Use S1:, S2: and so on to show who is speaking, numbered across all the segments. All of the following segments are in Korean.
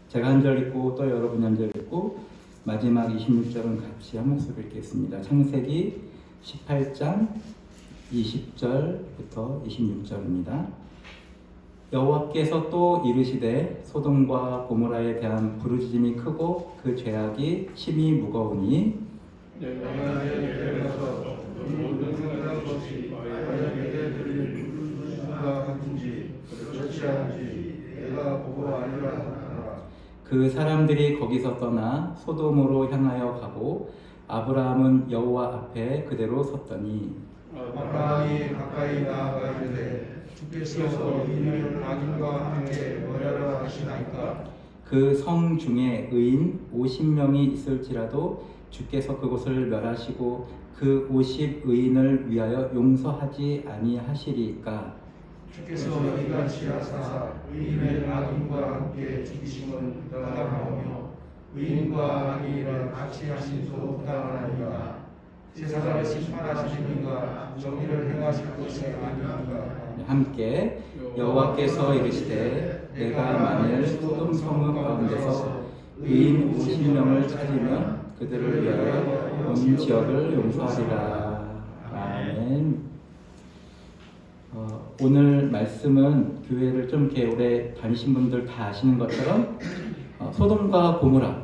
S1: 제가 한 절 읽고 또 여러분이 한 절 읽고 마지막 26절은 같이 한 목소리로 읽겠습니다. 창세기 18장 20절부터 26절입니다. 여호와께서 또 이르시되 소돔과 고모라에 대한 부르짖음이 크고 그 죄악이 심히 무거우니
S2: 내가 내려가서 모든 생각한 것이 만약에 들릴 누가 같은지 그렇지 않은지 내가 보고 알리라 하라.
S1: 그 사람들이 거기서 떠나 소돔으로 향하여 가고 아브라함은 여호와 앞에 그대로 섰더니
S2: 아브라함이 가까이 나아가 이르되 주께서 이를 악인과 함께 버려라 하시나이까.
S1: 그 성 중에 의인 50명이 있을지라도 주께서 그곳을 멸하시고 그 50의인을 위하여 용서하지 아니하시리까.
S2: 주께서 이같이 하사 의인의 악인과 함께 죽이심은 부당하오며 의인과 악인을 같이 하심도 부당하니라. 세상을 심판하시는 이가 정의를 행하실 것이 아니한가.
S1: 함께 여호와께서 이르시되 내가 만일 소돔 성읍 가운데서 의인 50명을 찾으면 그들을 위하여 온 지역을 용서하리라. 아멘. 오늘 말씀은 교회를 좀 이렇게 오래 다니신 분들 다 아시는 것처럼 소돔과 고모라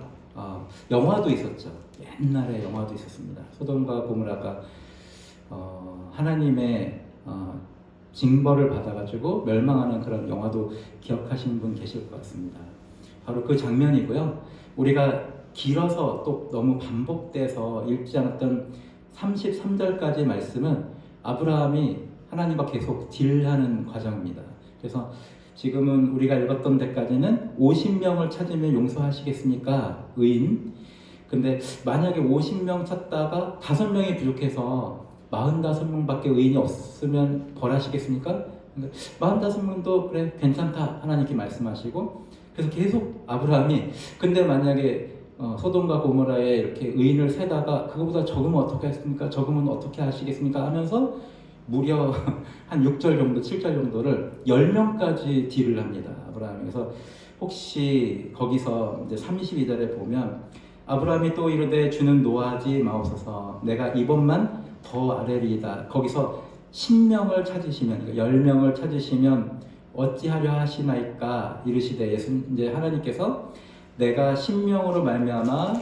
S1: 영화도 있었죠. 옛날에 영화도 있었습니다. 소돔과 고모라가 하나님의 징벌을 받아가지고 멸망하는 그런 영화도 기억하시는 분 계실 것 같습니다. 바로 그 장면이고요. 우리가 길어서 또 너무 반복돼서 읽지 않았던 33절까지 말씀은 아브라함이 하나님과 계속 딜하는 과정입니다. 그래서 지금은 우리가 읽었던 데까지는 50명을 찾으면 용서하시겠습니까? 의인. 근데 만약에 50명 찾다가 5명이 부족해서 45명밖에 의인이 없으면 벌하시겠습니까? 45명도 그래 괜찮다 하나님께 말씀하시고, 그래서 계속 아브라함이 근데 만약에 소돔과 고모라에 이렇게 의인을 세다가 그거보다 적으면 어떻게 하겠습니까? 적으면 어떻게 하시겠습니까? 하면서 무려 한 6절 정도, 7절 정도를 10명까지 딜을 합니다. 아브라함이. 그래서 혹시 거기서 이제 32절에 보면 아브라함이 또 이르되 주는 노하지 마옵소서 내가 이번만 더 아뢰리이다. 거기서 10명을 찾으시면, 그러니까 10명을 찾으시면 어찌하려 하시나이까 이르시되 이제 하나님께서 내가 10명으로 말미암아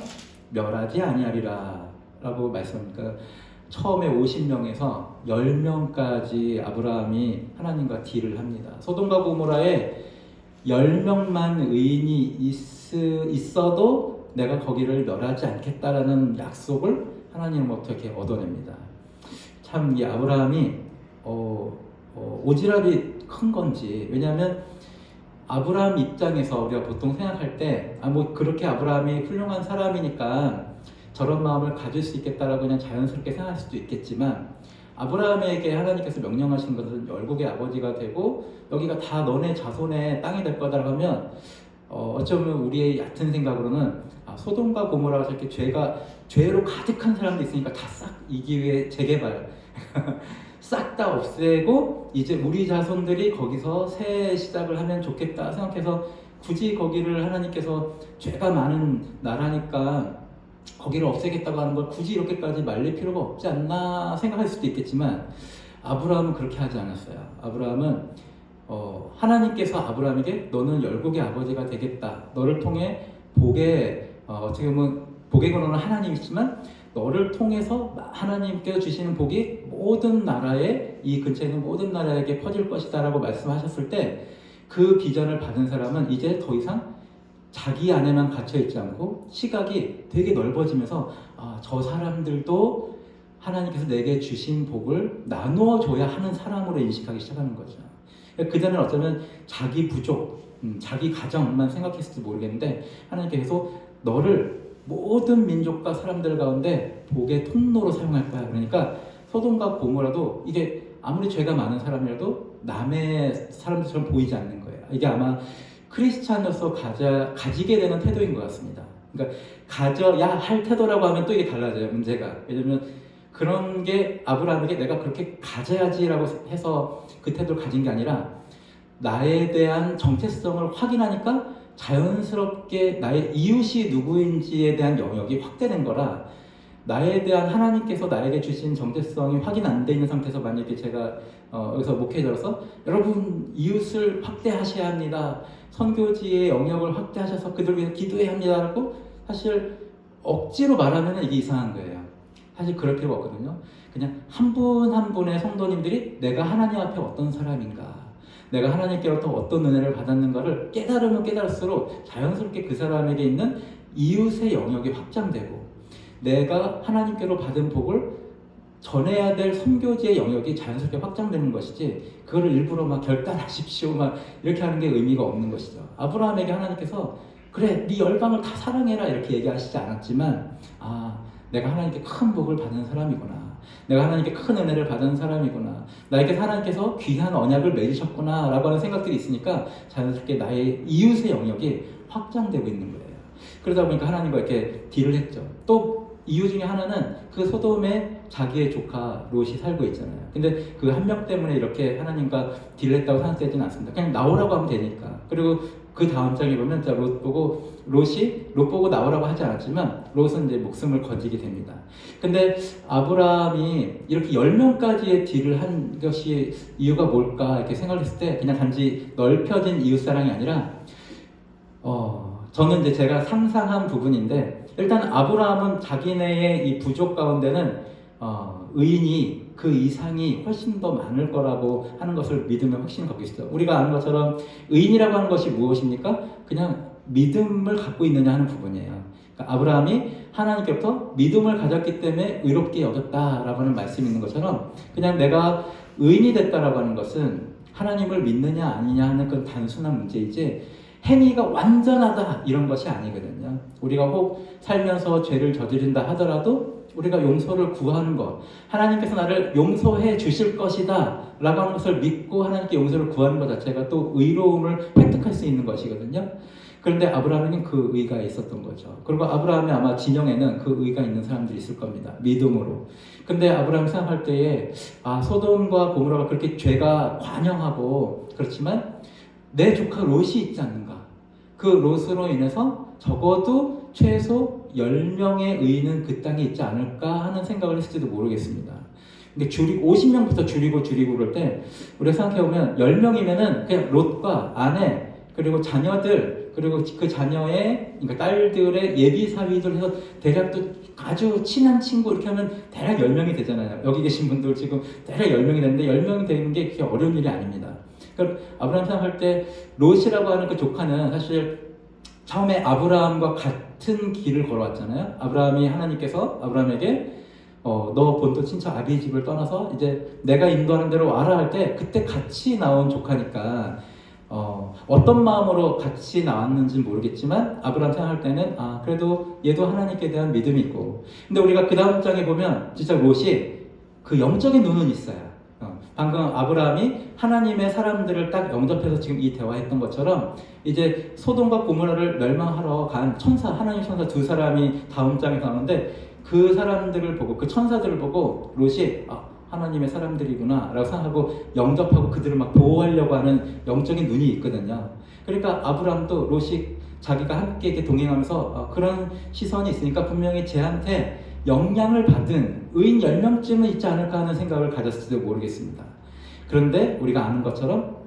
S1: 멸하지 아니하리라 라고 말씀합니다. 처음에 50명에서 10명까지 아브라함이 하나님과 딜을 합니다. 소돔과 고모라에 10명만 의인이 있어도 내가 거기를 멸하지 않겠다라는 약속을 하나님으로부터 이렇게 얻어냅니다. 참 이 아브라함이 오지랖이 큰 건지, 왜냐하면 아브라함 입장에서 우리가 보통 생각할 때 뭐 그렇게 아브라함이 훌륭한 사람이니까 저런 마음을 가질 수 있겠다라고 그냥 자연스럽게 생각할 수도 있겠지만, 아브라함에게 하나님께서 명령하신 것은 열국의 아버지가 되고 여기가 다 너네 자손의 땅이 될 거다라고 하면 어쩌면 우리의 얕은 생각으로는 소돔과 고모라가 저렇게 죄로 가득한 사람도 있으니까 다 싹 이 기회에 재개발 싹 다 없애고 이제 우리 자손들이 거기서 새 시작을 하면 좋겠다 생각해서 굳이 거기를 하나님께서 죄가 많은 나라니까 거기를 없애겠다고 하는 걸 굳이 이렇게까지 말릴 필요가 없지 않나 생각할 수도 있겠지만, 아브라함은 그렇게 하지 않았어요. 아브라함은 하나님께서 아브라함에게 너는 열국의 아버지가 되겠다. 너를 통해 어떻게 보면 복의 근원은 하나님이지만 너를 통해서 하나님께서 주시는 복이 모든 나라에, 이 근처에 있는 모든 나라에게 퍼질 것이다 라고 말씀하셨을 때 그 비전을 받은 사람은 이제 더 이상 자기 안에만 갇혀있지 않고 시각이 되게 넓어지면서 저 사람들도 하나님께서 내게 주신 복을 나누어줘야 하는 사람으로 인식하기 시작하는 거죠. 그전에는 어쩌면 자기 부족, 자기 가정만 생각했을지 모르겠는데 하나님께서 너를 모든 민족과 사람들 가운데 복의 통로로 사용할 거야. 그러니까 소돔과 고모라도 이게 아무리 죄가 많은 사람이라도 남의 사람들처럼 보이지 않는 거예요. 이게 아마 크리스찬으로서 가지게 되는 태도인 것 같습니다. 그러니까 가져야 할 태도라고 하면 또 이게 달라져요, 문제가. 왜냐면 그런 게 아브라함에게 내가 그렇게 가져야지라고 해서 그 태도를 가진 게 아니라 나에 대한 정체성을 확인하니까 자연스럽게 나의 이웃이 누구인지에 대한 영역이 확대된 거라 나에 대한 하나님께서 나에게 주신 정체성이 확인 안 돼 있는 상태에서 만약에 제가 여기서 목회자로서 여러분 이웃을 확대하셔야 합니다. 선교지의 영역을 확대하셔서 그들 위해 기도해야 합니다라고 사실 억지로 말하면 이게 이상한 거예요. 사실 그럴 필요가 없거든요. 그냥 한 분 한 분의 성도님들이 내가 하나님 앞에 어떤 사람인가, 내가 하나님께로부터 어떤 은혜를 받았는가를 깨달으면 깨달을수록 자연스럽게 그 사람에게 있는 이웃의 영역이 확장되고 내가 하나님께로 받은 복을 전해야 될 선교지의 영역이 자연스럽게 확장되는 것이지 그거를 일부러 막 결단하십시오 막 이렇게 하는 게 의미가 없는 것이죠. 아브라함에게 하나님께서 그래 네 열방을 다 사랑해라 이렇게 얘기하시지 않았지만 내가 하나님께 큰 복을 받는 사람이구나, 내가 하나님께 큰 은혜를 받은 사람이구나, 나에게 하나님께서 귀한 언약을 맺으셨구나 라고 하는 생각들이 있으니까 자연스럽게 나의 이웃의 영역이 확장되고 있는 거예요. 그러다 보니까 하나님과 이렇게 딜을 했죠. 또 이유 중에 하나는 그 소돔에 자기의 조카 롯이 살고 있잖아요. 근데 그 한 명 때문에 이렇게 하나님과 딜을 했다고 생각되지는 않습니다. 그냥 나오라고 하면 되니까. 그리고 그 다음 장에 보면 롯 보고 나오라고 하지 않았지만 롯은 이제 목숨을 건지게 됩니다. 근데 아브라함이 이렇게 10명까지의 딜을 한 것이 이유가 뭘까 이렇게 생각했을 때 그냥 단지 넓혀진 이웃사랑이 아니라 저는 이제 제가 상상한 부분인데 일단 아브라함은 자기네의 이 부족 가운데는 의인이 그 이상이 훨씬 더 많을 거라고 하는 것을 믿으면 확신을 갖고 있어요. 우리가 아는 것처럼 의인이라고 하는 것이 무엇입니까? 그냥 믿음을 갖고 있느냐 하는 부분이에요. 그러니까 아브라함이 하나님께부터 믿음을 가졌기 때문에 의롭게 여겼다라고 하는 말씀이 있는 것처럼 그냥 내가 의인이 됐다라고 하는 것은 하나님을 믿느냐 아니냐 하는 그 단순한 문제이지 행위가 완전하다 이런 것이 아니거든요. 우리가 혹 살면서 죄를 저지른다 하더라도 우리가 용서를 구하는 것, 하나님께서 나를 용서해 주실 것이다 라고 하는 것을 믿고 하나님께 용서를 구하는 것 자체가 또 의로움을 획득할 수 있는 것이거든요. 그런데 아브라함에는 그 의가 있었던 거죠. 그리고 아브라함의 아마 진영에는 그 의가 있는 사람들이 있을 겁니다. 믿음으로. 근데 아브라함 생각할 때에 소돔과 고모라가 그렇게 죄가 관영하고 그렇지만 내 조카 롯이 있지 않는가. 그 롯으로 인해서 적어도 최소 10명의 의인은 그 땅에 있지 않을까 하는 생각을 했을지도 모르겠습니다. 근데 50명부터 줄이고 그럴 때 우리가 생각해보면 10명이면은 그냥 롯과 아내 그리고 자녀들 그리고 그 자녀의 그러니까 딸들의 예비 사위들 해서 대략 또 아주 친한 친구 이렇게 하면 대략 10명이 되잖아요. 여기 계신 분들 지금 대략 10명이 되는데 10명이 되는 게 그렇게 어려운 일이 아닙니다. 그러니까 아브라함 생각할 때 롯이라고 하는 그 조카는 사실 처음에 아브라함과 같은 길을 걸어왔잖아요. 아브라함이 하나님께서 아브라함에게 너 본토 친척 아비의 집을 떠나서 이제 내가 인도하는 대로 와라 할 때 그때 같이 나온 조카니까 어떤 마음으로 같이 나왔는지는 모르겠지만 아브라함 생각할 때는 그래도 얘도 하나님께 대한 믿음이 있고 근데 우리가 그 다음 장에 보면 진짜 롯이 그 영적인 눈은 있어요. 방금 아브라함이 하나님의 사람들을 딱 영접해서 지금 이 대화했던 것처럼 이제 소돔과 고모라를 멸망하러 간 하나님 천사 두 사람이 다음 장에 나오는데 그 사람들을 보고 그 천사들을 보고 롯이 하나님의 사람들이구나 라고 생각하고 영접하고 그들을 막 보호하려고 하는 영적인 눈이 있거든요. 그러니까 아브라함도 롯이 자기가 함께 이렇게 동행하면서 그런 시선이 있으니까 분명히 쟤한테 영향을 받은 의인 10명쯤은 있지 않을까 하는 생각을 가졌을지도 모르겠습니다. 그런데 우리가 아는 것처럼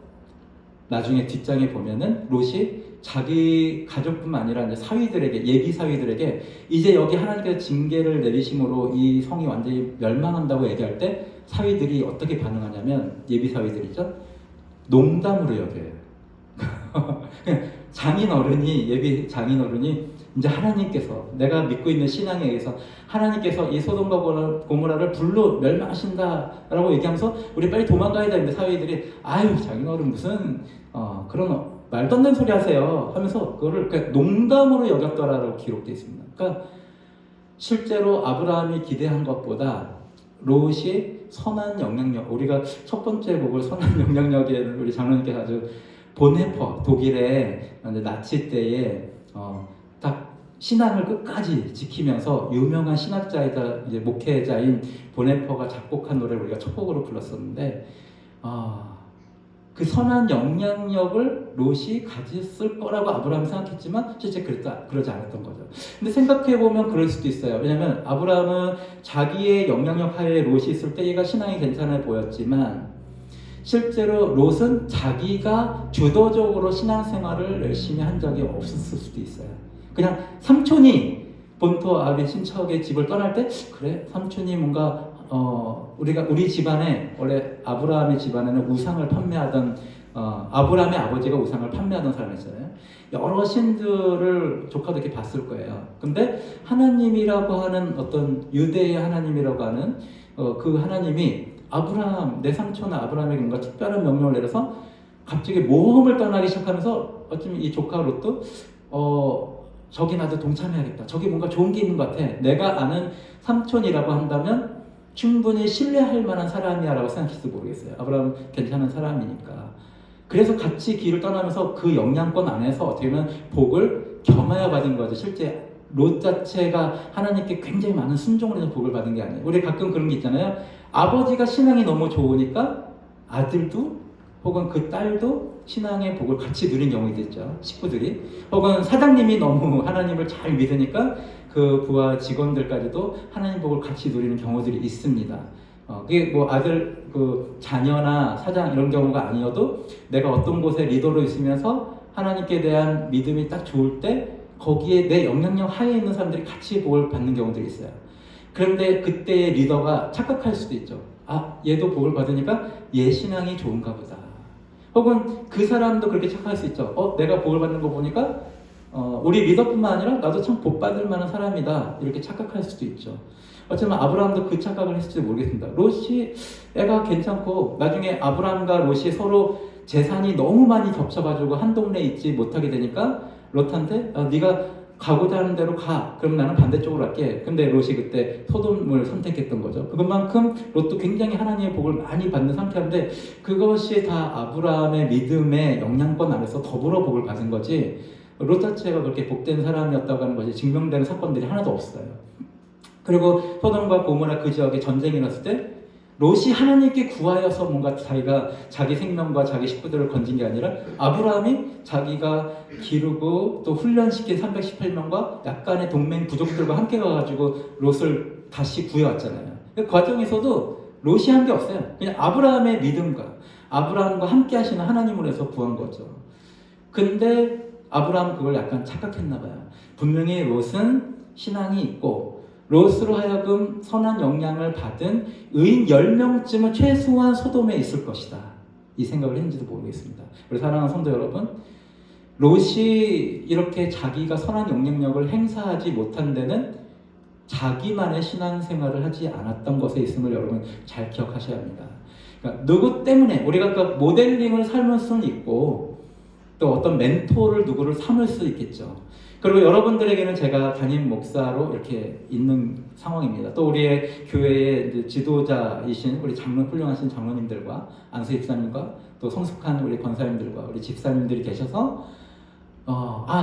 S1: 나중에 뒷장에 보면은 롯이 자기 가족뿐만 아니라 이제 사위들에게 예비 사위들에게 이제 여기 하나님께서 징계를 내리심으로 이 성이 완전히 멸망한다고 얘기할 때 사위들이 어떻게 반응하냐면 예비 사위들이죠. 농담으로 여겨요. 예비 장인어른이 이제 하나님께서 내가 믿고 있는 신앙에 의해서 하나님께서 이 소돔과 고모라를 불로 멸망하신다라고 얘기하면서 우리 빨리 도망가야 되는데 사위들이 장인어른 무슨 그런 말도 안 되는 소리 하세요 하면서 그거를 농담으로 여겼더라라고 기록되어 있습니다. 그러니까 실제로 아브라함이 기대한 것보다 롯이 선한 영향력, 우리가 첫 번째 보고 선한 영향력에 우리 장로님께서 아주 본헤퍼 독일의 나치 때에 딱 신앙을 끝까지 지키면서 유명한 신학자이자 이제 목회자인 본헤퍼가 작곡한 노래를 우리가 첫 곡으로 불렀었는데 그 선한 영향력을 롯이 가졌을 거라고 아브라함이 생각했지만 실제 그러지 않았던 거죠. 근데 생각해보면 그럴 수도 있어요. 왜냐하면 아브라함은 자기의 영향력 하에 롯이 있을 때 얘가 신앙이 괜찮아 보였지만 실제로 롯은 자기가 주도적으로 신앙생활을 열심히 한 적이 없었을 수도 있어요. 그냥 삼촌이 본토 아비 친척의 집을 떠날 때 그래 삼촌이 뭔가 우리 집안에 원래 아브라함의 집안에는 우상을 판매하던 아브라함의 아버지가 우상을 판매하던 사람이었잖아요. 여러 신들을 조카도 이렇게 봤을 거예요. 근데 하나님이라고 하는 어떤 유대의 하나님이라고 하는 그 하나님이 아브라함 내 삼촌 아브라함에게 뭔가 특별한 명령을 내려서 갑자기 모험을 떠나기 시작하면서 어쩌면 이 조카 롯도 저기 나도 동참해야겠다. 저기 뭔가 좋은 게 있는 것 같아. 내가 아는 삼촌이라고 한다면 충분히 신뢰할 만한 사람이야 라고 생각할지도 모르겠어요. 아브라함 괜찮은 사람이니까. 그래서 같이 길을 떠나면서 그 영향권 안에서 어떻게 보면 복을 겸하여 받은 거죠. 실제 롯 자체가 하나님께 굉장히 많은 순종을 해서 복을 받은 게 아니에요. 우리 가끔 그런 게 있잖아요. 아버지가 신앙이 너무 좋으니까 아들도 혹은 그 딸도 신앙의 복을 같이 누린 경우도 있죠. 식구들이. 혹은 사장님이 너무 하나님을 잘 믿으니까 그 부하 직원들까지도 하나님 복을 같이 누리는 경우들이 있습니다. 그게 뭐 아들, 그 자녀나 사장 이런 경우가 아니어도 내가 어떤 곳에 리더로 있으면서 하나님께 대한 믿음이 딱 좋을 때 거기에 내 영향력 하에 있는 사람들이 같이 복을 받는 경우들이 있어요. 그런데 그때의 리더가 착각할 수도 있죠. 아, 얘도 복을 받으니까 얘 신앙이 좋은가 보다. 혹은 그 사람도 그렇게 착각할 수 있죠. 내가 복을 받는 거 보니까 우리 리더뿐만 아니라 나도 참 복 받을 만한 사람이다. 이렇게 착각할 수도 있죠. 어쩌면 아브라함도 그 착각을 했을지 모르겠습니다. 롯이 애가 괜찮고 나중에 아브라함과 롯이 서로 재산이 너무 많이 겹쳐가지고 한 동네에 있지 못하게 되니까 롯한테 네가 가고자 하는 대로 가. 그럼 나는 반대쪽으로 갈게. 근데 롯이 그때 소돔을 선택했던 거죠. 그것만큼 롯도 굉장히 하나님의 복을 많이 받는 상태인데 그것이 다 아브라함의 믿음의 영향권 안에서 더불어 복을 받은 거지 롯 자체가 그렇게 복된 사람이었다고 하는 것이 증명되는 사건들이 하나도 없어요. 그리고 소돔과 고모라 그 지역에 전쟁이 났을 때 롯이 하나님께 구하여서 뭔가 자기가 자기 생명과 자기 식구들을 건진 게 아니라 아브라함이 자기가 기르고 또 훈련시킨 318명과 약간의 동맹 부족들과 함께 가가지고 롯을 다시 구해왔잖아요. 그 과정에서도 롯이 한 게 없어요. 그냥 아브라함의 믿음과 아브라함과 함께 하시는 하나님으로 해서 구한 거죠. 근데 아브라함은 그걸 약간 착각했나 봐요. 분명히 롯은 신앙이 있고 롯으로 하여금 선한 영향을 받은 의인 10명쯤은 최소한 소돔에 있을 것이다. 이 생각을 했는지도 모르겠습니다. 우리 사랑하는 성도 여러분, 롯이 이렇게 자기가 선한 영향력을 행사하지 못한 데는 자기만의 신앙생활을 하지 않았던 것에 있음을 여러분 잘 기억하셔야 합니다. 그러니까 누구 때문에 우리가 그 모델링을 삼을 수는 있고 또 어떤 멘토를 누구를 삼을 수 있겠죠. 그리고 여러분들에게는 제가 담임 목사로 이렇게 있는 상황입니다. 또 우리의 교회의 지도자이신 우리 훌륭하신 장로님들과 안수 집사님과 또 성숙한 우리 권사님들과 우리 집사님들이 계셔서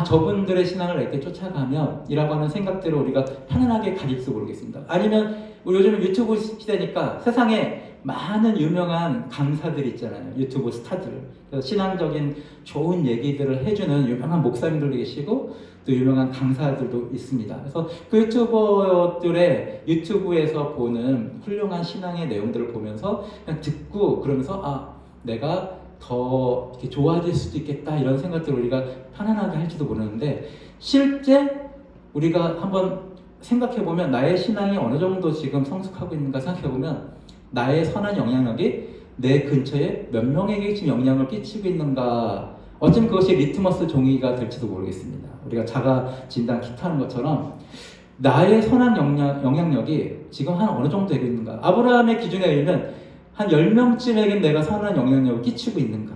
S1: 저분들의 신앙을 이렇게 쫓아가면 이라고 하는 생각대로 우리가 편안하게 가질지 모르겠습니다. 아니면 요즘 유튜브 시대니까 세상에 많은 유명한 강사들 있잖아요. 유튜브 스타들. 그래서 신앙적인 좋은 얘기들을 해주는 유명한 목사님들도 계시고 또 유명한 강사들도 있습니다. 그래서 그 유튜버들의 유튜브에서 보는 훌륭한 신앙의 내용들을 보면서 그냥 듣고 그러면서 내가 더 이렇게 좋아질 수도 있겠다 이런 생각들을 우리가 편안하게 할지도 모르는데 실제 우리가 한번 생각해보면 나의 신앙이 어느 정도 지금 성숙하고 있는가 생각해보면 나의 선한 영향력이 내 근처에 몇 명에게 지금 영향을 끼치고 있는가 어쩌면 그것이 리트머스 종이가 될지도 모르겠습니다. 우리가 자가 진단 키트 하는 것처럼 나의 선한 영향력이 지금 한 어느 정도 되고 있는가. 아브라함의 기준에 의하면 한 10명쯤에게 내가 선한 영향력을 끼치고 있는가.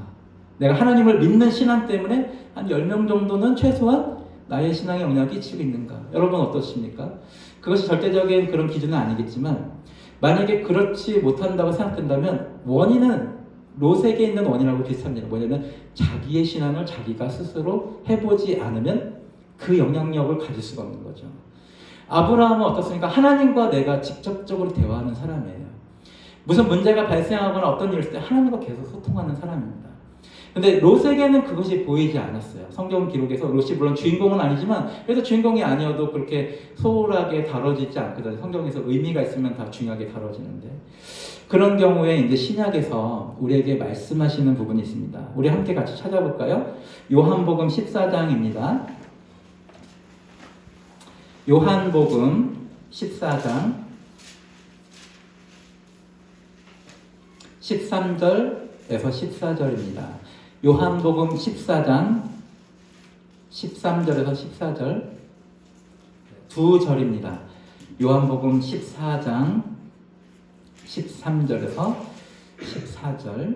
S1: 내가 하나님을 믿는 신앙 때문에 한 10명 정도는 최소한 나의 신앙에 영향을 끼치고 있는가. 여러분 어떠십니까? 그것이 절대적인 그런 기준은 아니겠지만 만약에 그렇지 못한다고 생각된다면 원인은 롯에게 있는 원인하고 비슷합니다. 뭐냐면 자기의 신앙을 자기가 스스로 해보지 않으면 그 영향력을 가질 수가 없는 거죠. 아브라함은 어떻습니까? 하나님과 내가 직접적으로 대화하는 사람이에요. 무슨 문제가 발생하거나 어떤 일을 했을 때 하나님과 계속 소통하는 사람입니다. 근데 롯에게는 그것이 보이지 않았어요. 성경 기록에서 롯이 물론 주인공은 아니지만 그래도 주인공이 아니어도 그렇게 소홀하게 다뤄지지 않거든요. 성경에서 의미가 있으면 다 중요하게 다뤄지는데 그런 경우에 이제 신약에서 우리에게 말씀하시는 부분이 있습니다. 우리 함께 같이 찾아볼까요? 요한복음 14장입니다. 요한복음 14장 13절에서 14절입니다. 요한복음 14장 13절에서 14절 두 절입니다. 요한복음 14장 13절에서 14절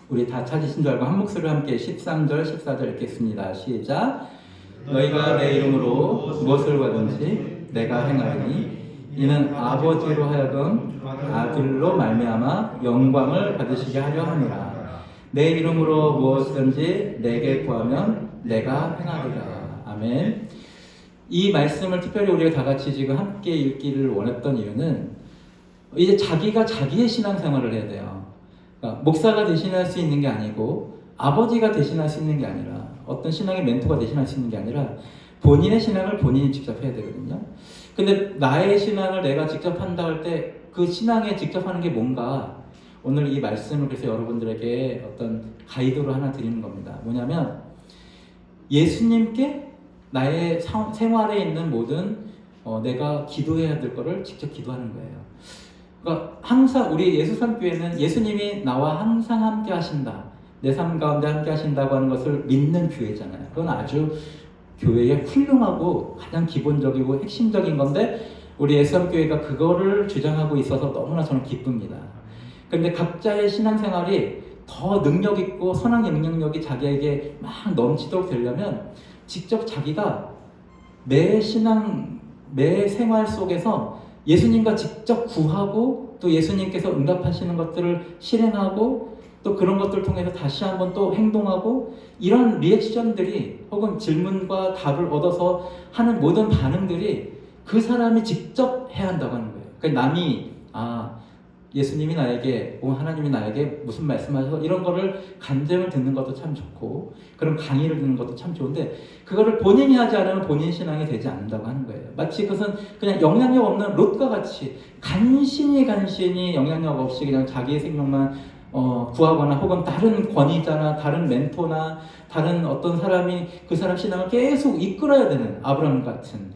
S1: 우리 다 찾으신 줄 알고 한 목소리로 함께 13절 14절 읽겠습니다. 시작. 너희가 내 이름으로 무엇을 받든지 내가 행하리니 이는 아버지로 하여금 아들로 말미암아 영광을 받으시게 하려 함이라. 내 이름으로 무엇이든지 내게 구하면 내가 행하리라. 아멘. 이 말씀을 특별히 우리가 다 같이 지금 함께 읽기를 원했던 이유는 이제 자기가 자기의 신앙생활을 해야 돼요. 그러니까 목사가 대신할 수 있는 게 아니고 아버지가 대신할 수 있는 게 아니라 어떤 신앙의 멘토가 대신할 수 있는 게 아니라 본인의 신앙을 본인이 직접 해야 되거든요. 근데 나의 신앙을 내가 직접 한다 할 때 그 신앙에 직접 하는 게 뭔가 오늘 이 말씀을 그래서 여러분들에게 어떤 가이드로 하나 드리는 겁니다. 뭐냐면 예수님께 나의 생활에 있는 모든 내가 기도해야 될 거를 직접 기도하는 거예요. 그러니까 항상 우리 예수산교회는 예수님이 나와 항상 함께 하신다. 내 삶 가운데 함께 하신다고 하는 것을 믿는 교회잖아요. 그건 아주 교회의 훌륭하고 가장 기본적이고 핵심적인 건데 우리 예수산교회가 그거를 주장하고 있어서 너무나 저는 기쁩니다. 그런데 각자의 신앙생활이 더 능력 있고 선한 영향력이 자기에게 막 넘치도록 되려면 직접 자기가 매 생활 속에서 예수님과 직접 구하고 또 예수님께서 응답하시는 것들을 실행하고 또 그런 것들을 통해서 다시 한번 또 행동하고 이런 리액션들이 혹은 질문과 답을 얻어서 하는 모든 반응들이 그 사람이 직접 해야 한다고 하는 거예요. 그러니까 남이 예수님이 나에게 하나님이 나에게 무슨 말씀하셔서 이런 거를 간증을 듣는 것도 참 좋고 그런 강의를 듣는 것도 참 좋은데 그거를 본인이 하지 않으면 본인 신앙이 되지 않는다고 하는 거예요. 마치 그것은 그냥 영향력 없는 롯과 같이 간신히 영향력 없이 그냥 자기의 생명만 구하거나 혹은 다른 권위자나 다른 멘토나 다른 어떤 사람이 그 사람 신앙을 계속 이끌어야 되는 아브라함 같은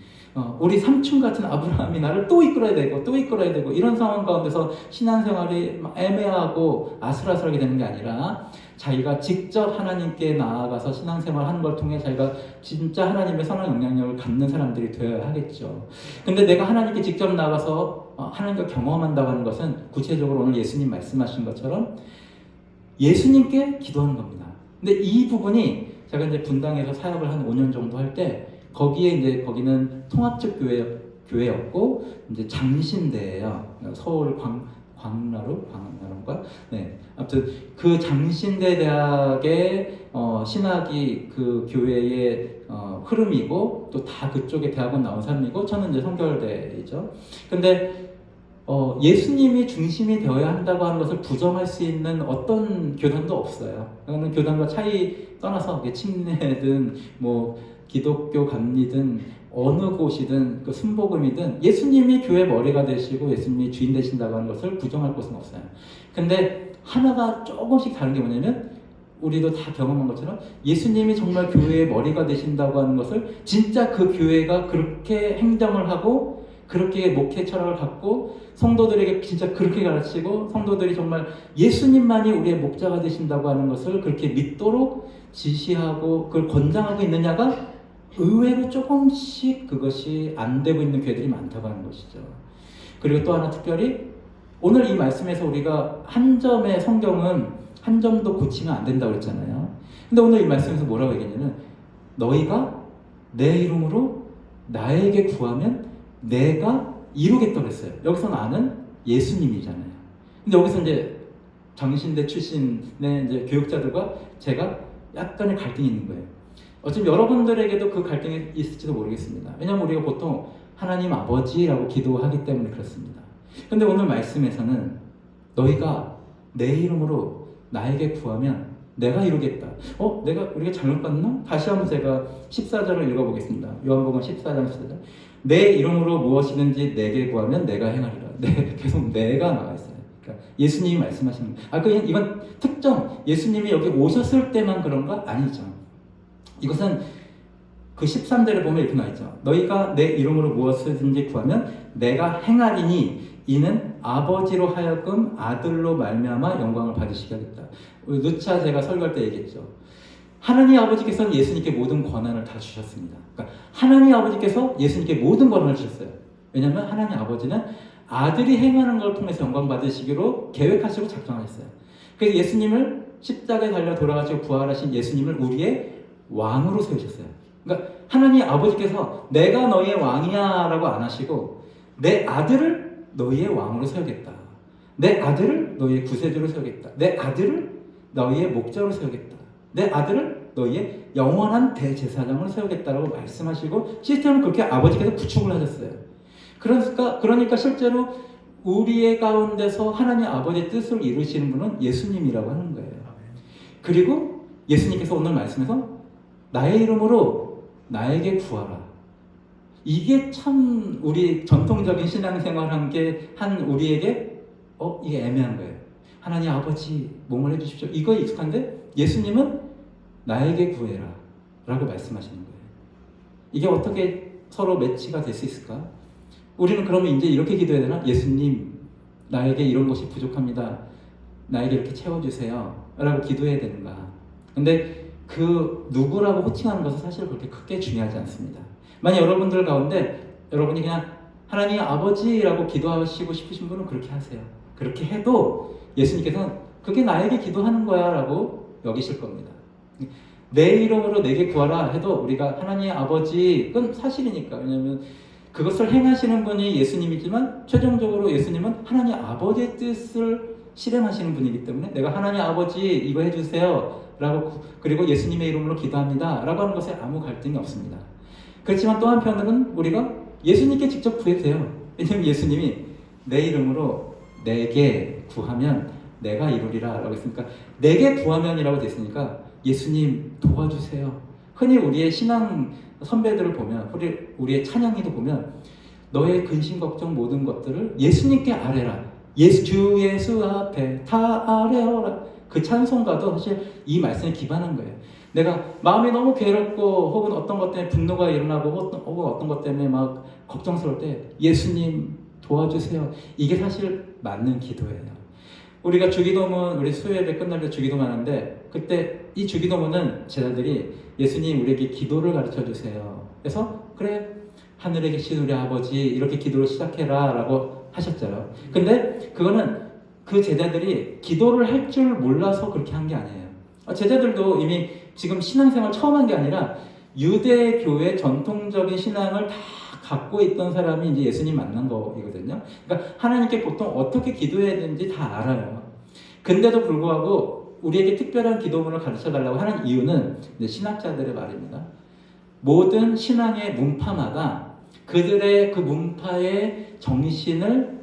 S1: 우리 삼촌 같은 아브라함이 나를 또 이끌어야 되고 이런 상황 가운데서 신앙생활이 애매하고 아슬아슬하게 되는 게 아니라 자기가 직접 하나님께 나아가서 신앙생활 하는 걸 통해 자기가 진짜 하나님의 선한 영향력을 갖는 사람들이 되어야 하겠죠. 근데 내가 하나님께 직접 나가서 하나님과 경험한다고 하는 것은 구체적으로 오늘 예수님 말씀하신 것처럼 예수님께 기도하는 겁니다. 근데 이 부분이 제가 이제 분당에서 사역을 한 5년 정도 할 때 거기는 통합적 교회였고 이제 장신대예요. 서울 광나루인가? 네. 아무튼 그 장신대 대학의 신학이 그 교회의 흐름이고 또 다 그쪽에 대학원 나온 사람이고 저는 이제 성결대이죠. 근데 예수님이 중심이 되어야 한다고 하는 것을 부정할 수 있는 어떤 교단도 없어요. 그거는 교단과 차이 떠나서 침례든 기독교 감리든 어느 곳이든 그 순복음이든 예수님이 교회 머리가 되시고 예수님이 주인 되신다고 하는 것을 부정할 곳은 없어요. 근데 하나가 조금씩 다른 게 뭐냐면 우리도 다 경험한 것처럼 예수님이 정말 교회의 머리가 되신다고 하는 것을 진짜 그 교회가 그렇게 행정을 하고 그렇게 목회 철학을 갖고 성도들에게 진짜 그렇게 가르치고 성도들이 정말 예수님만이 우리의 목자가 되신다고 하는 것을 그렇게 믿도록 지시하고 그걸 권장하고 있느냐가 의외로 조금씩 그것이 안 되고 있는 교회들이 많다고 하는 것이죠. 그리고 또 하나 특별히 오늘 이 말씀에서 우리가 한 점의 성경은 한 점도 고치면 안 된다고 그랬잖아요. 근데 오늘 이 말씀에서 뭐라고 얘기했냐면 너희가 내 이름으로 나에게 구하면 내가 이루겠다고 했어요. 여기서 나는 예수님이잖아요. 근데 여기서 이제 장신대 출신의 이제 교육자들과 제가 약간의 갈등이 있는 거예요. 어차피 여러분들에게도 그 갈등이 있을지도 모르겠습니다. 왜냐하면 우리가 보통 하나님 아버지라고 기도하기 때문에 그렇습니다. 근데 오늘 말씀에서는 너희가 내 이름으로 나에게 구하면 내가 이루겠다. 우리가 잘못 봤나? 다시 한번 제가 14절을 읽어보겠습니다. 요한복음 14장 14절. 내 이름으로 무엇이든지 내게 구하면 내가 행하리라. 계속 내가 나와 있어요. 그러니까 예수님이 말씀하시는 거예요. 이건 특정 예수님이 여기 오셨을 때만 그런가? 아니죠. 이것은 그 13절에 보면 이렇게 나와 있죠. 너희가 내 이름으로 무엇이든지 구하면 내가 행하리니 이는 아버지로 하여금 아들로 말미암아 영광을 받으시게 하겠다. 누차 제가 설교할 때 얘기했죠. 하나님 아버지께서는 예수님께 모든 권한을 다 주셨습니다. 그러니까 하나님 아버지께서 예수님께 모든 권한을 주셨어요. 왜냐하면 하나님 아버지는 아들이 행하는 걸 통해서 영광 받으시기로 계획하시고 작정하셨어요. 그래서 예수님을 십자가에 달려 돌아가시고 부활하신 예수님을 우리의 왕으로 세우셨어요. 그러니까 하나님 아버지께서 내가 너희의 왕이야 라고 안 하시고 내 아들을 너희의 왕으로 세우겠다. 내 아들을 너희의 구세주로 세우겠다. 내 아들을 너희의 목자로 세우겠다. 내 아들을 너희의 영원한 대제사장으로 세우겠다라고 말씀하시고 시스템을 그렇게 아버지께서 구축을 하셨어요. 그러니까 실제로 우리의 가운데서 하나님 아버지의 뜻을 이루시는 분은 예수님이라고 하는 거예요. 그리고 예수님께서 오늘 말씀에서 나의 이름으로 나에게 구하라. 이게 참 우리 전통적인 신앙생활 함께 한 우리에게 이게 애매한 거예요. 하나님 아버지 몸을 해주십시오. 이거 익숙한데 예수님은 나에게 구해라 라고 말씀하시는 거예요. 이게 어떻게 서로 매치가 될 수 있을까? 우리는 그러면 이제 이렇게 기도해야 되나? 예수님 나에게 이런 것이 부족합니다. 나에게 이렇게 채워주세요 라고 기도해야 되는가? 근데 그 누구라고 호칭하는 것은 사실 그렇게 크게 중요하지 않습니다. 만약 여러분들 가운데 여러분이 그냥 하나님 아버지라고 기도하시고 싶으신 분은 그렇게 하세요. 그렇게 해도 예수님께서는 그게 나에게 기도하는 거야 라고 여기실 겁니다. 내 이름으로 내게 구하라 해도 우리가 하나님 아버지 그건 사실이니까. 왜냐하면 그것을 행하시는 분이 예수님이지만 최종적으로 예수님은 하나님 아버지의 뜻을 실행하시는 분이기 때문에 내가 하나님 아버지 이거 해주세요 라고 그리고 예수님의 이름으로 기도합니다 라고 하는 것에 아무 갈등이 없습니다. 그렇지만 또 한편으로는 우리가 예수님께 직접 구해도 돼요. 왜냐하면 예수님이 내 이름으로 내게 구하면 내가 이루리라 라고 했으니까 내게 구하면이라고 됐으니까 예수님 도와주세요. 흔히 우리의 신앙 선배들을 보면 우리의 찬양이도 보면 너의 근심 걱정 모든 것들을 예수님께 아뢰라. 주 예수 앞에 다 아뢰어라. 그 찬송가도 사실 이 말씀에 기반한 거예요. 내가 마음이 너무 괴롭고 혹은 어떤 것 때문에 분노가 일어나고 혹은 어떤 것 때문에 막 걱정스러울 때 예수님 도와주세요. 이게 사실 맞는 기도예요. 우리가 주기도문 우리 수요예배 끝날 때 주기도문 하는데 그때 이 주기도문은 제자들이 예수님 우리에게 기도를 가르쳐 주세요. 그래서 그래 하늘에 계신 우리 아버지 이렇게 기도를 시작해라 라고 하셨잖아요. 근데 그거는 그 제자들이 기도를 할 줄 몰라서 그렇게 한 게 아니에요. 제자들도 이미 지금 신앙생활 처음 한 게 아니라 유대교의 전통적인 신앙을 다 갖고 있던 사람이 이제 예수님 만난 거이거든요. 그러니까 하나님께 보통 어떻게 기도해야 되는지 다 알아요. 근데도 불구하고 우리에게 특별한 기도문을 가르쳐 달라고 하는 이유는 이제 신학자들의 말입니다. 모든 신앙의 문파마다 그들의 그 문파의 정신을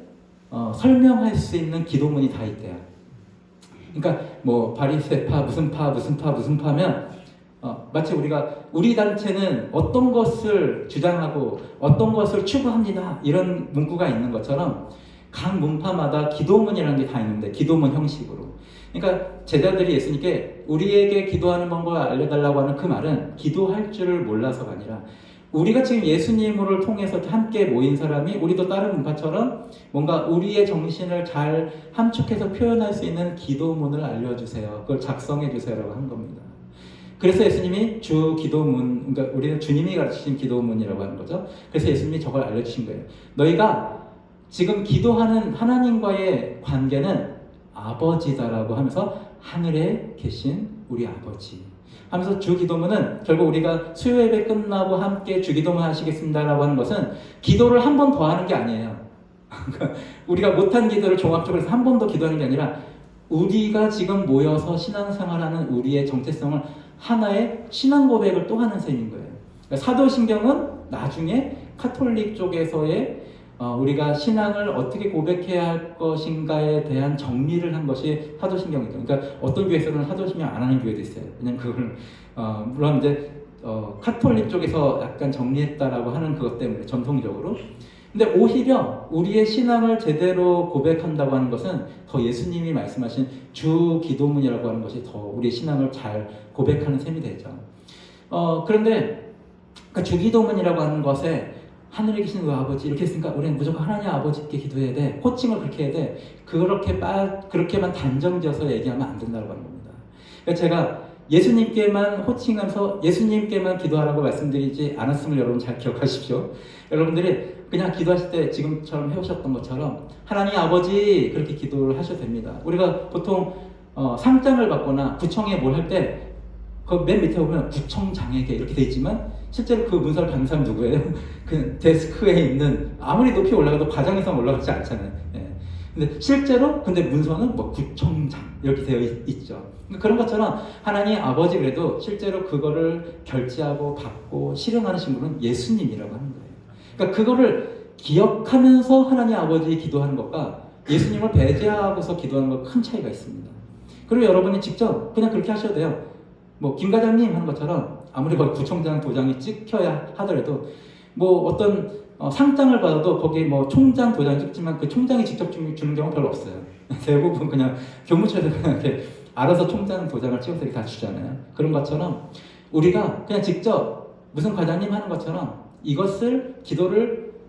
S1: 설명할 수 있는 기도문이 다 있대요. 그러니까 뭐 바리새파 무슨 파면 마치 우리 단체는 어떤 것을 주장하고 어떤 것을 추구합니다 이런 문구가 있는 것처럼 각 문파마다 기도문이라는 게 다 있는데 기도문 형식으로. 그러니까 제자들이 예수님께 우리에게 기도하는 방법을 알려달라고 하는 그 말은 기도할 줄을 몰라서가 아니라 우리가 지금 예수님을 통해서 함께 모인 사람이 우리도 다른 문파처럼 뭔가 우리의 정신을 잘 함축해서 표현할 수 있는 기도문을 알려주세요. 그걸 작성해 주세요라고 한 겁니다. 그래서 예수님이 주 기도문, 그러니까 우리는 주님이 가르치신 기도문이라고 하는 거죠. 그래서 예수님이 저걸 알려주신 거예요. 너희가 지금 기도하는 하나님과의 관계는 아버지다라고 하면서 하늘에 계신 우리 아버지 하면서 주 기도문은 결국 우리가 수요 예배 끝나고 함께 주 기도문 하시겠습니다라고 하는 것은 기도를 한 번 더 하는 게 아니에요. 우리가 못한 기도를 종합적으로 해서 한 번 더 기도하는 게 아니라 우리가 지금 모여서 신앙생활하는 우리의 정체성을 하나의 신앙 고백을 또 하는 셈인 거예요. 그러니까 사도신경은 나중에 카톨릭 쪽에서의 우리가 신앙을 어떻게 고백해야 할 것인가에 대한 정리를 한 것이 사도신경이죠. 그러니까 어떤 교회에서는 사도신경 안 하는 교회도 있어요. 왜냐면 그걸 물론 이제 카톨릭 쪽에서 약간 정리했다라고 하는 그것 때문에 전통적으로. 근데 오히려 우리의 신앙을 제대로 고백한다고 하는 것은 더 예수님이 말씀하신 주 기도문이라고 하는 것이 더 우리의 신앙을 잘 고백하는 셈이 되죠. 그런데 그 주 기도문이라고 하는 것에 하늘에 계신 그 아버지 이렇게 했으니까 우리는 무조건 하나님 아버지께 기도해야 돼. 호칭을 그렇게 해야 돼. 그렇게만 단정지어서 얘기하면 안 된다고 하는 겁니다. 그러니까 제가 예수님께만 호칭하면서 예수님께만 기도하라고 말씀드리지 않았음을 여러분 잘 기억하십시오. 여러분들이 그냥 기도하실 때 지금처럼 해오셨던 것처럼 하나님 아버지 그렇게 기도를 하셔도 됩니다. 우리가 보통 상장을 받거나 구청에 뭘 할 때 그 맨 밑에 보면 구청장에게 이렇게 돼 있지만 실제로 그 문서를 받는 사람 누구예요? 그 데스크에 있는 아무리 높이 올라가도 과장 이상 올라가지 않잖아요. 예. 근데 실제로 문서는 뭐 구청장 이렇게 되어 있죠. 그러니까 그런 것처럼 하나님 아버지 그래도 실제로 그거를 결제하고 받고 실행하시는 분은 예수님이라고 하는 거예요. 그러니까 그거를 기억하면서 하나님 아버지 기도하는 것과 예수님을 배제하고서 기도하는 것 큰 차이가 있습니다. 그리고 여러분이 직접 그냥 그렇게 하셔도 돼요. 뭐 김 과장님 하는 것처럼 아무리 구청장 도장이 찍혀야 하더라도 뭐 어떤 상장을 받아도 거기에 뭐 총장 도장 찍지만 그 총장이 직접 주는 경우는 별로 없어요. 대부분 그냥 교무처에서 그냥 이렇게 알아서 총장 도장을 찍어서 이렇게 다 주잖아요. 그런 것처럼 우리가 그냥 직접 무슨 과장님 하는 것처럼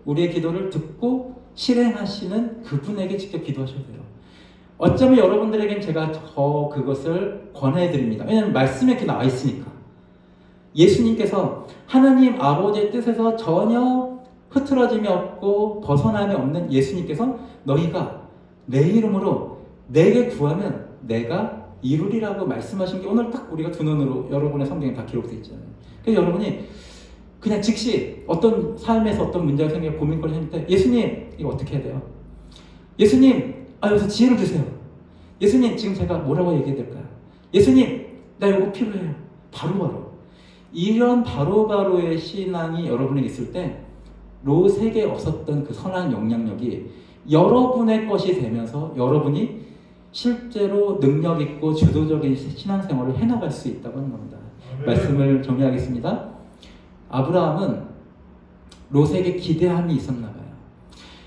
S1: 우리의 기도를 듣고 실행하시는 그분에게 직접 기도하셔도 돼요. 어쩌면 여러분들에겐 제가 더 그것을 권해드립니다. 왜냐하면 말씀에 이렇게 나와 있으니까. 예수님께서 하나님 아버지의 뜻에서 전혀 흐트러짐이 없고 벗어남이 없는 예수님께서 너희가 내 이름으로 내게 구하면 내가 이루리라고 말씀하신 게 오늘 딱 우리가 두 눈으로 여러분의 성경에 다 기록되어 있잖아요. 그래서 여러분이 그냥 즉시 어떤 삶에서 어떤 문제가 생겨 고민거리 생길 때 예수님 이거 어떻게 해야 돼요? 예수님 여기서 지혜를 주세요. 예수님 지금 제가 뭐라고 얘기해야 될까요? 예수님 나 이거 필요해요. 바로바로. 이런 바로바로의 신앙이 여러분에게 있을 때 롯에게 없었던 그 선한 영향력이 여러분의 것이 되면서 여러분이 실제로 능력 있고 주도적인 신앙생활을 해나갈 수 있다고 하는 겁니다. 말씀을 정리하겠습니다. 아브라함은 롯에게 기대함이 있었나 봐요.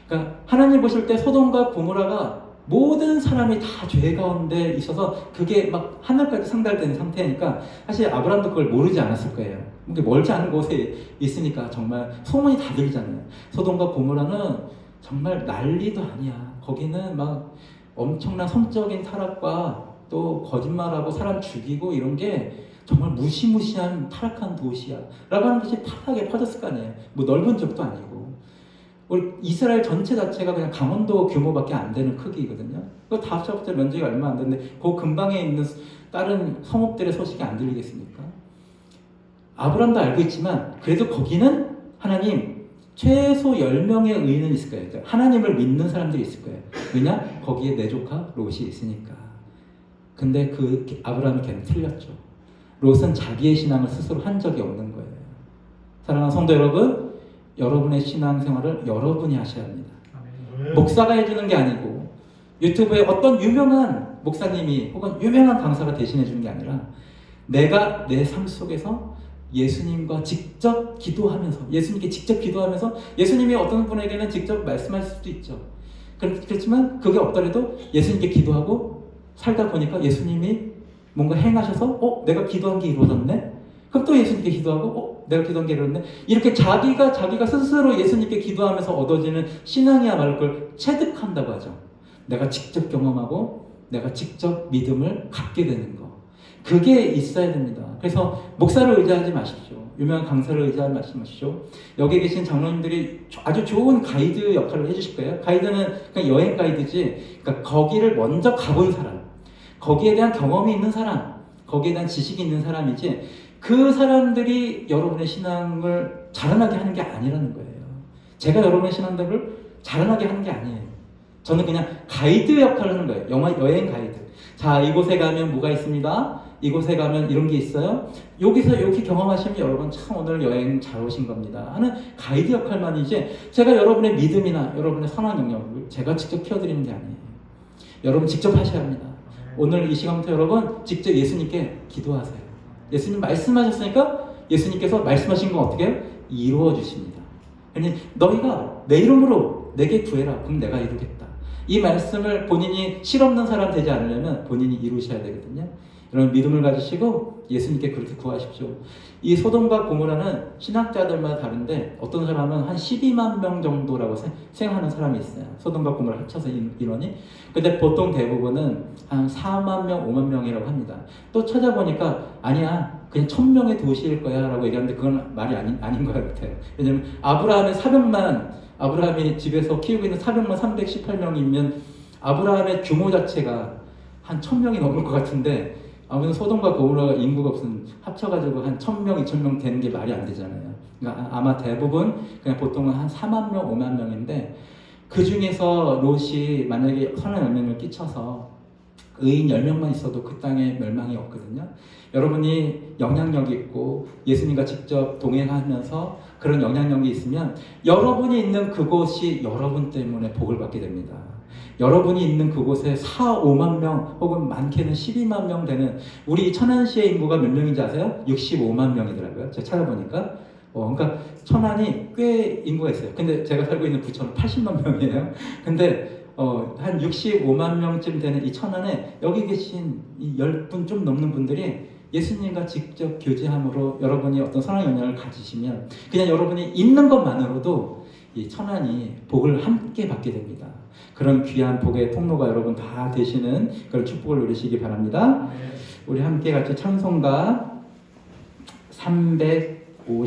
S1: 그러니까 하나님 보실 때 소돔과 고모라가 모든 사람이 다 죄 가운데 있어서 그게 막 하늘까지 상달되는 상태니까 사실 아브라함도 그걸 모르지 않았을 거예요. 멀지 않은 곳에 있으니까 정말 소문이 다 들리잖아요. 소돔과 고모라는 정말 난리도 아니야. 거기는 막 엄청난 성적인 타락과 또 거짓말하고 사람 죽이고 이런 게 정말 무시무시한 타락한 도시야 라고 하는 것이 파랗게 퍼졌을 거 아니에요. 뭐 넓은 지역도 아니고 우리 이스라엘 전체 자체가 그냥 강원도 규모밖에 안 되는 크기거든요. 그거 다 합쳐봤자 면적이 얼마 안 되는데 그 근방에 있는 다른 성읍들의 소식이 안 들리겠습니까? 아브라함도 알고 있지만 그래도 거기는 하나님 최소 10명의 의인은 있을 거예요. 그러니까 하나님을 믿는 사람들이 있을 거예요. 왜냐? 거기에 내 조카 롯이 있으니까. 근데 그 아브라함이 걔는 틀렸죠. 롯은 자기의 신앙을 스스로 한 적이 없는 거예요. 사랑하는 성도 여러분, 여러분의 신앙생활을 여러분이 하셔야 합니다. 목사가 해주는 게 아니고 유튜브에 어떤 유명한 목사님이 혹은 유명한 강사가 대신해 주는 게 아니라 내가 내 삶 속에서 예수님과 직접 기도하면서 예수님께 직접 기도하면서 예수님이 어떤 분에게는 직접 말씀하실 수도 있죠. 그렇지만 그게 없더라도 예수님께 기도하고 살다 보니까 예수님이 뭔가 행하셔서 내가 기도한 게 이루어졌네? 그럼 또 예수님께 기도하고 내가 기도한 게 이루어졌네? 이렇게 자기가 스스로 예수님께 기도하면서 얻어지는 신앙이야말로 그걸 체득한다고 하죠. 내가 직접 경험하고 내가 직접 믿음을 갖게 되는 거. 그게 있어야 됩니다. 그래서 목사를 의지하지 마십시오. 유명한 강사를 의지하지 마십시오. 여기 계신 장로님들이 아주 좋은 가이드 역할을 해주실 거예요. 가이드는 그냥 여행 가이드지, 그러니까 거기를 먼저 가본 사람, 거기에 대한 경험이 있는 사람, 거기에 대한 지식이 있는 사람이지 그 사람들이 여러분의 신앙을 자라나게 하는 게 아니라는 거예요. 제가 여러분의 신앙들을 자라나게 하는 게 아니에요. 저는 그냥 가이드 역할을 하는 거예요. 여행 가이드. 자, 이곳에 가면 뭐가 있습니다. 이곳에 가면 이런 게 있어요. 여기서 이렇게 경험하시면 여러분 참 오늘 여행 잘 오신 겁니다 하는 가이드 역할만이지 제가 여러분의 믿음이나 여러분의 선한 영역을 제가 직접 키워드리는 게 아니에요. 여러분 직접 하셔야 합니다. 오늘 이 시간부터 여러분 직접 예수님께 기도하세요. 예수님 말씀하셨으니까 예수님께서 말씀하신 건 어떻게 해요? 이루어 주십니다. 아니 너희가 내 이름으로 내게 구해라. 그럼 내가 이루겠다. 이 말씀을 본인이 실없는 사람 되지 않으려면 본인이 이루셔야 되거든요. 여러분 믿음을 가지시고 예수님께 그렇게 구하십시오. 이 소돔과 고모라는 신학자들마다 다른데 어떤 사람은 한 12만 명 정도라고 생각하는 사람이 있어요. 소돔과 고모라 합쳐서 인원이. 근데 보통 대부분은 한 4만 명, 5만 명이라고 합니다. 또 찾아보니까 아니야 그냥 1000명의 도시일 거야 라고 얘기하는데 그건 말이 아닌 것 같아요. 왜냐면 아브라함이 집에서 키우고 있는 사병만 318명이면 아브라함의 규모 자체가 한 1000명이 넘을 것 같은데 아무튼 소돔과 고모라가 인구가 무슨 합쳐가지고 한 1000명, 2000명 되는 게 말이 안 되잖아요. 그러니까 아마 대부분 그냥 보통은 한 4만 명, 5만 명인데 그 중에서 롯이 만약에 선한 영향을 끼쳐서 의인 10명만 있어도 그 땅에 멸망이 없거든요. 여러분이 영향력이 있고 예수님과 직접 동행하면서 그런 영향력이 있으면 여러분이 있는 그곳이 여러분 때문에 복을 받게 됩니다. 여러분이 있는 그곳에 4, 5만 명 혹은 많게는 12만 명 되는 우리 천안시의 인구가 몇 명인지 아세요? 65만 명이더라고요. 제가 찾아보니까 그러니까 천안이 꽤 인구가 있어요. 근데 제가 살고 있는 부천은 80만 명이에요. 근데 한 65만 명쯤 되는 이 천안에 여기 계신 이 10분 좀 넘는 분들이 예수님과 직접 교제함으로 여러분이 어떤 선한 영향을 가지시면 그냥 여러분이 있는 것만으로도 이 천안이 복을 함께 받게 됩니다. 그런 귀한 복의 통로가 여러분 다 되시는 그런 축복을 누리시기 바랍니다. 우리 함께 같이 찬송가 300